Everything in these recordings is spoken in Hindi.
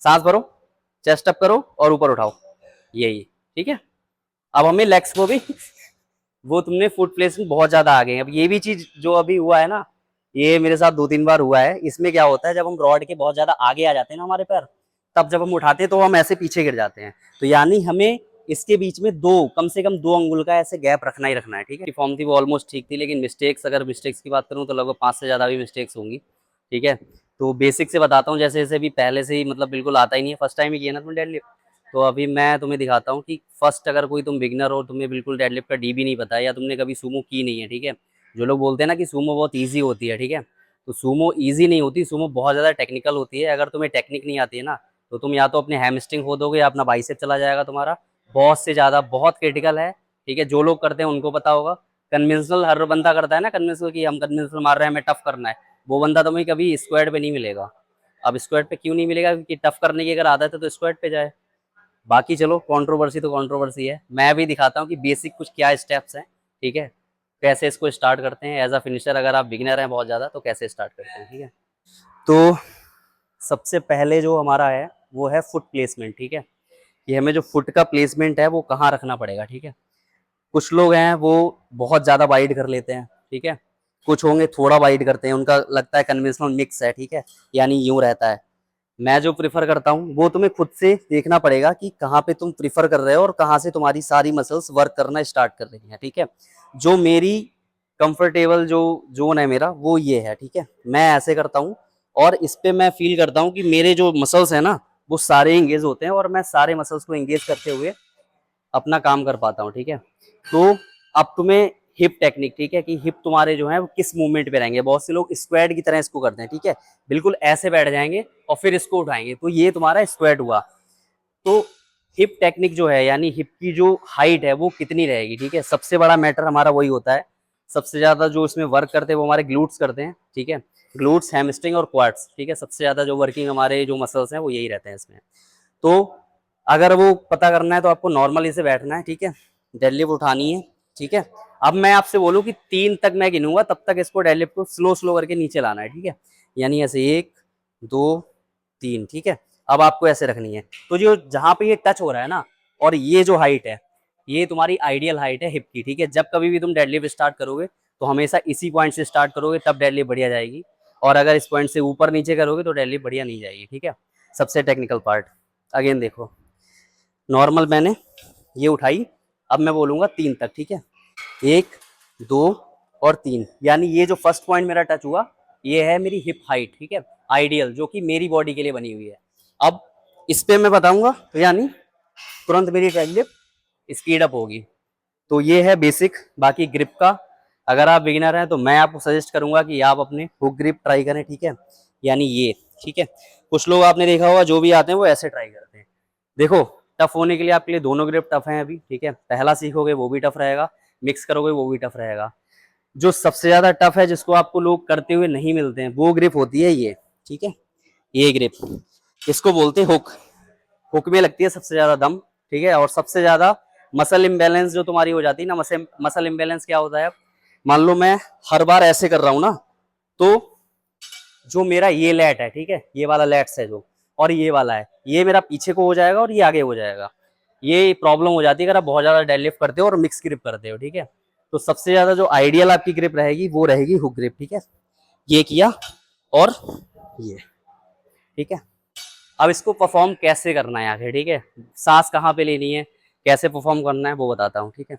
सांस भरो, चेस्ट अप करो और ऊपर उठाओ, यही। ठीक है, अब हमें लेग्स को भी वो तुमने फुट प्लेसमेंट बहुत ज्यादा आ गए हैं। अब ये भी चीज जो अभी हुआ है ना, ये मेरे साथ 2-3 बार हुआ है। इसमें क्या होता है, जब हम रॉड के बहुत ज्यादा आगे आ जाते हैं ना हमारे पैर, तब जब हम उठाते हैं तो हम ऐसे पीछे गिर जाते हैं। तो यानी हमें इसके बीच में कम से कम 2 अंगुल का ऐसे गैप रखना ही रखना है। ठीक है, फॉर्म थी वो ऑलमोस्ट ठीक थी, लेकिन मिस्टेक्स, अगर मिस्टेक्स की बात करूँ तो लगभग 5 से ज्यादा भी मिस्टेक्स होंगी। ठीक है, तो बेसिक से बताता हूँ, जैसे जैसे भी पहले से ही मतलब बिल्कुल आता ही नहीं है, फर्स्ट टाइम ही किया ना तुमने डेडलिफ्ट। तो अभी मैं तुम्हें दिखाता हूँ कि फर्स्ट अगर कोई तुम बिगनर हो, तुम्हें बिल्कुल डेडलिफ्ट का डी भी नहीं पता है, या तुमने कभी सूमो की नहीं है। ठीक है, जो लोग बोलते हैं ना कि सूमो बहुत ईजी होती है, ठीक है, तो सूमो ईजी नहीं होती, सूमो बहुत ज़्यादा टेक्निकल होती है। अगर तुम्हें टेक्निक नहीं आती है ना, तो तुम या तो अपने हैमस्ट्रिंग खो दोगे या अपना बाइसेप चला जाएगा तुम्हारा, बहुत से ज़्यादा, बहुत क्रिटिकल है। ठीक है, जो लोग करते हैं उनको पता होगा। कन्वेंशनल हर बंदा करता है ना, कन्वेंशनल की हम कन्वेंशनल मार रहे हैं, हमें टफ करना है, वो बंदा तुम्हें कभी स्क्वाड पे नहीं मिलेगा। अब स्क्वाड पे क्यों नहीं मिलेगा, क्योंकि टफ करने की अगर आदत है तो स्क्वाड पे जाए। बाकी चलो, कंट्रोवर्सी तो कंट्रोवर्सी है, मैं भी दिखाता हूँ कि बेसिक कुछ क्या स्टेप्स हैं। ठीक है, कैसे इसको स्टार्ट करते हैं एज अ फिनिशर, अगर आप बिगिनर हैं बहुत ज़्यादा तो कैसे स्टार्ट करते हैं। ठीक है, तो सबसे पहले जो हमारा है वो है फुट प्लेसमेंट। ठीक है, कि हमें जो फुट का प्लेसमेंट है वो कहाँ रखना पड़ेगा। ठीक है, कुछ लोग हैं वो बहुत ज़्यादा वाइड कर लेते हैं। ठीक है, कुछ होंगे थोड़ा वाइड करते हैं, उनका लगता है कन्वेंशनल मिक्स है। ठीक है, यानी यूं रहता है। मैं जो प्रीफर करता हूँ वो तुम्हें खुद से देखना पड़ेगा कि कहाँ पे तुम प्रीफर कर रहे हो और कहाँ से तुम्हारी सारी मसल्स वर्क करना स्टार्ट कर रही हैं। ठीक है, जो मेरी कंफर्टेबल जो जोन है मेरा वो ये है। ठीक है, मैं ऐसे करता हूँ और इस पे मैं फील करता हूँ कि मेरे जो मसल्स हैं ना वो सारे इंगेज होते हैं और मैं सारे मसल्स को इंगेज करते हुए अपना काम कर पाता हूँ। ठीक है, तो अब तुम्हें हिप टेक्निक, ठीक है, कि हिप तुम्हारे जो है वो किस मूवमेंट पे रहेंगे। बहुत से लोग स्क्वाड की तरह इसको करते हैं। ठीक है, बिल्कुल ऐसे बैठ जाएंगे और फिर इसको उठाएंगे, तो ये तुम्हारा स्क्वाड हुआ। तो हिप टेक्निक जो है, यानी हिप की जो हाइट है वो कितनी रहेगी। ठीक है, सबसे बड़ा मैटर हमारा वही होता है। सबसे ज्यादा जो इसमें वर्क करते हैं वो हमारे ग्लूट्स करते हैं। ठीक है, ग्लूट्स, हैमस्ट्रिंग और क्वाड्स। ठीक है, सबसे ज्यादा जो वर्किंग हमारे जो मसल्स हैं वो यही रहते हैं इसमें। तो अगर वो पता करना है तो आपको नॉर्मली से बैठना है। ठीक है, डेडलिफ्ट उठानी है। ठीक है, अब मैं आपसे बोलूं कि 3 तक मैं गिनूंगा, तब तक इसको डेडलिफ्ट को स्लो स्लो करके नीचे लाना है। ठीक है, यानी ऐसे 1 2 3। ठीक है, अब आपको ऐसे रखनी है। तो जो जहां पे ये टच हो रहा है ना, और ये जो हाइट है, ये तुम्हारी आइडियल हाइट है हिप की। ठीक है, जब कभी भी तुम डेडलिफ्ट स्टार्ट करोगे तो हमेशा इसी पॉइंट से स्टार्ट करोगे, तब डेडलिफ्ट बढ़िया जाएगी। और अगर इस पॉइंट से ऊपर नीचे करोगे तो डेडलिफ्ट बढ़िया नहीं जाएगी। ठीक है, सबसे टेक्निकल पार्ट। अगेन देखो, नॉर्मल मैंने ये उठाई, अब मैं बोलूंगा 3 तक। ठीक है, 1 2 और 3, यानी ये जो फर्स्ट पॉइंट मेरा टच हुआ ये है मेरी हिप हाइट। ठीक है, आइडियल, जो कि मेरी बॉडी के लिए बनी हुई है। अब इस पे मैं बताऊंगा तो यानी तुरंत मेरी डेडलिफ्ट स्पीड अप होगी। तो ये है बेसिक। बाकी ग्रिप का, अगर आप बिगिनर हैं तो मैं आपको सजेस्ट करूंगा कि आप अपने हुक ग्रिप ट्राई करें। ठीक है, यानी ये। ठीक है, कुछ लोग आपने देखा होगा जो भी आते हैं वो ऐसे ट्राई करते हैं। देखो, टफ होने के लिए आपके लिए दोनों ग्रिप टफ हैं अभी। ठीक है, पहला सीखोगे वो भी टफ रहेगा, मिक्स करोगे वो भी टफ रहेगा। जो सबसे ज्यादा टफ है, जिसको आपको लोग करते हुए नहीं मिलते हैं, वो ग्रिप होती है ये। ठीक है, ये ग्रिप, इसको बोलते हैं हुक। हुक में लगती है सबसे ज्यादा दम। ठीक है, और सबसे ज्यादा मसल इम्बेलेंस जो तुम्हारी हो जाती है ना, मसल इम्बेलेंस क्या होता है, मान लो मैं हर बार ऐसे कर रहा हूं ना, तो जो मेरा ये लैट है, ठीक है, ये वाला लैट्स है जो, और ये वाला है, ये मेरा पीछे को हो जाएगा और ये आगे हो जाएगा। ये प्रॉब्लम हो जाती है अगर आप बहुत ज्यादा डेडलिफ्ट करते हो और मिक्स ग्रिप करते हो। ठीक है, तो सबसे ज्यादा जो आइडियल आपकी ग्रिप रहेगी वो रहेगी हुक ग्रिप। ठीक है, ये किया और ये। ठीक है, अब इसको परफॉर्म कैसे करना है आगे। ठीक है, सांस कहाँ पे लेनी है, कैसे परफॉर्म करना है वो बताता हूँ। ठीक है,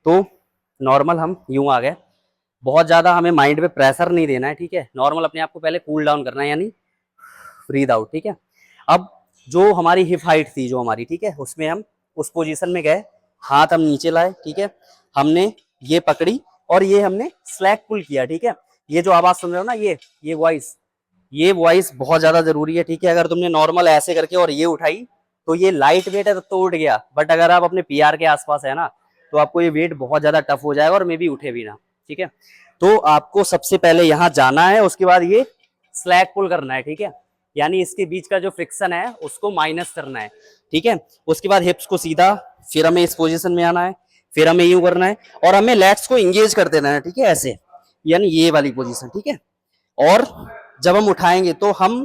तो नॉर्मल हम यूं आ गए, बहुत ज्यादा हमें माइंड पे प्रेशर नहीं देना है। ठीक है, नॉर्मल अपने आप को पहले कूल डाउन करना है, यानी ब्रीद आउट। ठीक है, अब जो हमारी हिप हाइट थी जो हमारी, ठीक है, उसमें हम उस पोजीशन में गए, हाथ हम नीचे लाए। ठीक है, हमने ये पकड़ी और ये हमने स्लैग पुल किया। ठीक है, ये जो आवाज सुन रहे हो ना, ये वॉइस बहुत ज्यादा जरूरी है। ठीक है, अगर तुमने नॉर्मल ऐसे करके और ये उठाई तो ये लाइट वेट है तो उठ गया, बट अगर आप अपने पीआर के आसपास है ना तो आपको ये वेट बहुत ज्यादा टफ हो जाएगा और मे बी उठे भी ना। ठीक है, तो आपको सबसे पहले यहाँ जाना है, उसके बाद ये स्लैग पुल करना है। ठीक है, यानी इसके बीच का जो फ्रिक्शन है उसको माइनस करना है। ठीक है, उसके बाद हिप्स को सीधा, फिर हमें इस पोजीशन में आना है, फिर हमें यूं करना है और हमें लेट्स को इंगेज कर देना है। ठीक है, ऐसे, यानी ये वाली पोजीशन। ठीक है, और जब हम उठाएंगे तो हम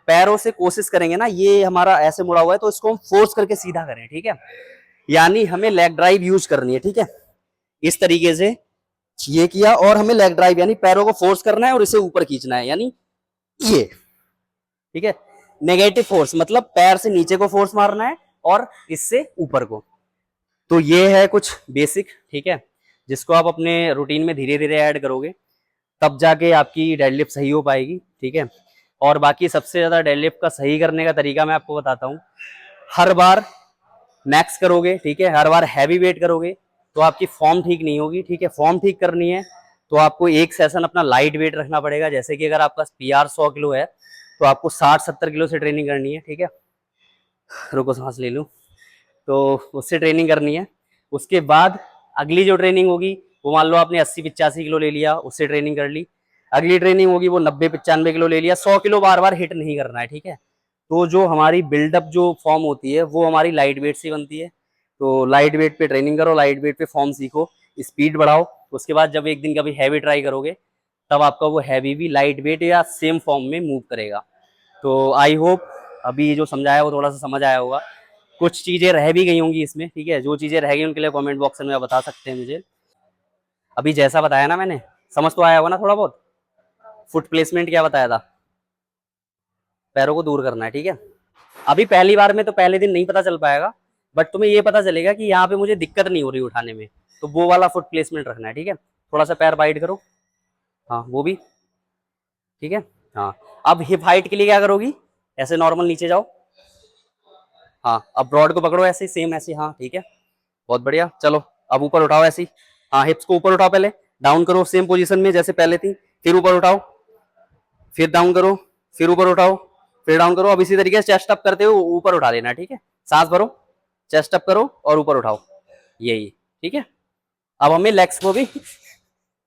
पैरों से कोशिश करेंगे ना, ये हमारा ऐसे मुड़ा हुआ है तो इसको हम फोर्स करके सीधा करें, ठीक है। यानी हमें लेग ड्राइव यूज करनी है, ठीक है। इस तरीके से ये किया और हमें लेग ड्राइव यानी पैरों को फोर्स करना है और इसे ऊपर खींचना है, यानी ये, ठीक है। नेगेटिव फोर्स मतलब पैर से नीचे को फोर्स मारना है और इससे ऊपर को। तो ये है कुछ बेसिक, ठीक है, जिसको आप अपने रूटीन में धीरे धीरे ऐड करोगे तब जाके आपकी डेडलिफ्ट सही हो पाएगी, ठीक है। और बाकी सबसे ज्यादा डेडलिफ्ट का सही करने का तरीका मैं आपको बताता हूँ। हर बार मैक्स करोगे, ठीक है, हर बार हैवी वेट करोगे तो आपकी फॉर्म ठीक नहीं होगी, ठीक है। फॉर्म ठीक करनी है तो आपको एक सेशन अपना लाइट वेट रखना पड़ेगा। जैसे कि अगर आपका पीआर 100 किलो है तो आपको 60-70 किलो से ट्रेनिंग करनी है, ठीक है। रुको सांस ले लूं। तो उससे ट्रेनिंग करनी है। उसके बाद अगली जो ट्रेनिंग होगी वो मान लो आपने 80-85 किलो ले लिया, उससे ट्रेनिंग कर ली। अगली ट्रेनिंग होगी वो 90-95 किलो ले लिया। 100 किलो बार बार हिट नहीं करना है, ठीक है। तो जो हमारी बिल्डअप जो फॉर्म होती है वो हमारी लाइट वेट से बनती है। तो लाइट वेट पे ट्रेनिंग करो, लाइट वेट पे फॉर्म सीखो, स्पीड बढ़ाओ। उसके बाद जब एक दिन कभी हैवी ट्राई करोगे तब आपका वो हैवी भी लाइट वेट या सेम फॉर्म में मूव करेगा। तो आई होप अभी जो समझाया वो थोड़ा सा समझ आया होगा। कुछ चीजें रह भी गई होंगी इसमें, ठीक है। जो चीजें रह गई उनके लिए कमेंट बॉक्स में आप बता सकते हैं मुझे। अभी जैसा बताया ना मैंने, समझ तो आया होगा ना थोड़ा बहुत। फुट प्लेसमेंट क्या बताया था, पैरों को दूर करना है, ठीक है। अभी पहली बार में तो पहले दिन नहीं पता चल पाएगा, बट तुम्हें ये पता चलेगा कि यहाँ पे मुझे दिक्कत नहीं हो रही उठाने में, तो वो वाला फुट प्लेसमेंट रखना है, ठीक है। थोड़ा सा पैर वाइड करो, हाँ वो भी, ठीक है। हाँ, अब हिप हाइट के लिए क्या करोगी, ऐसे नॉर्मल नीचे जाओ, हाँ। अब ब्रॉड को पकड़ो ऐसे सेम ऐसे, हाँ ठीक है, बहुत बढ़िया। चलो अब ऊपर उठाओ ऐसे ही, हाँ हिप्स को ऊपर उठाओ, पहले डाउन करो सेम पोजीशन में जैसे पहले थी, फिर ऊपर उठाओ, फिर डाउन करो, फिर ऊपर उठाओ, फिर डाउन करो। अब इसी तरीके से चेस्ट अप करते हुए ऊपर उठा लेना, ठीक है। सांस भरो, चेस्ट अप करो और ऊपर उठाओ, यही, ठीक है। अब हमें लेग्स को भी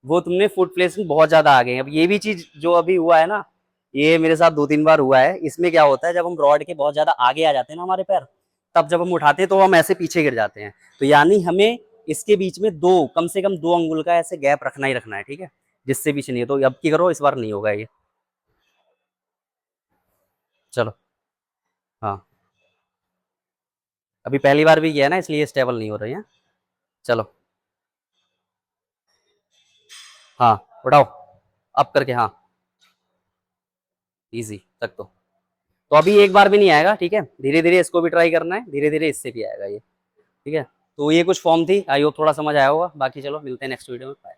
वो तुमने फुट प्लेसमेंट बहुत ज्यादा आ गए हैं। अब ये भी चीज जो अभी हुआ है ना, ये मेरे साथ 2-3 बार हुआ है। इसमें क्या होता है, जब हम रॉड के बहुत ज्यादा आगे आ जाते हैं ना हमारे पैर, तब जब हम उठाते हैं तो हम ऐसे पीछे गिर जाते हैं। तो यानी हमें इसके बीच में दो, कम से कम 2 अंगुल का ऐसे गैप रखना ही रखना है, ठीक है, जिससे पीछे नहीं है। तो अब की करो, इस बार नहीं होगा ये। चलो, हाँ अभी पहली बार भी किया है ना, इसलिए स्टेबल नहीं हो रही है। चलो, हाँ उठाओ, अप करके, हाँ इजी तक तो अभी एक बार भी नहीं आएगा, ठीक है। धीरे धीरे इसको भी ट्राई करना है, धीरे धीरे इससे भी आएगा ये, ठीक है। तो ये कुछ फॉर्म थी, आई होप थोड़ा समझ आया होगा। बाकी चलो मिलते हैं नेक्स्ट वीडियो में, बाय।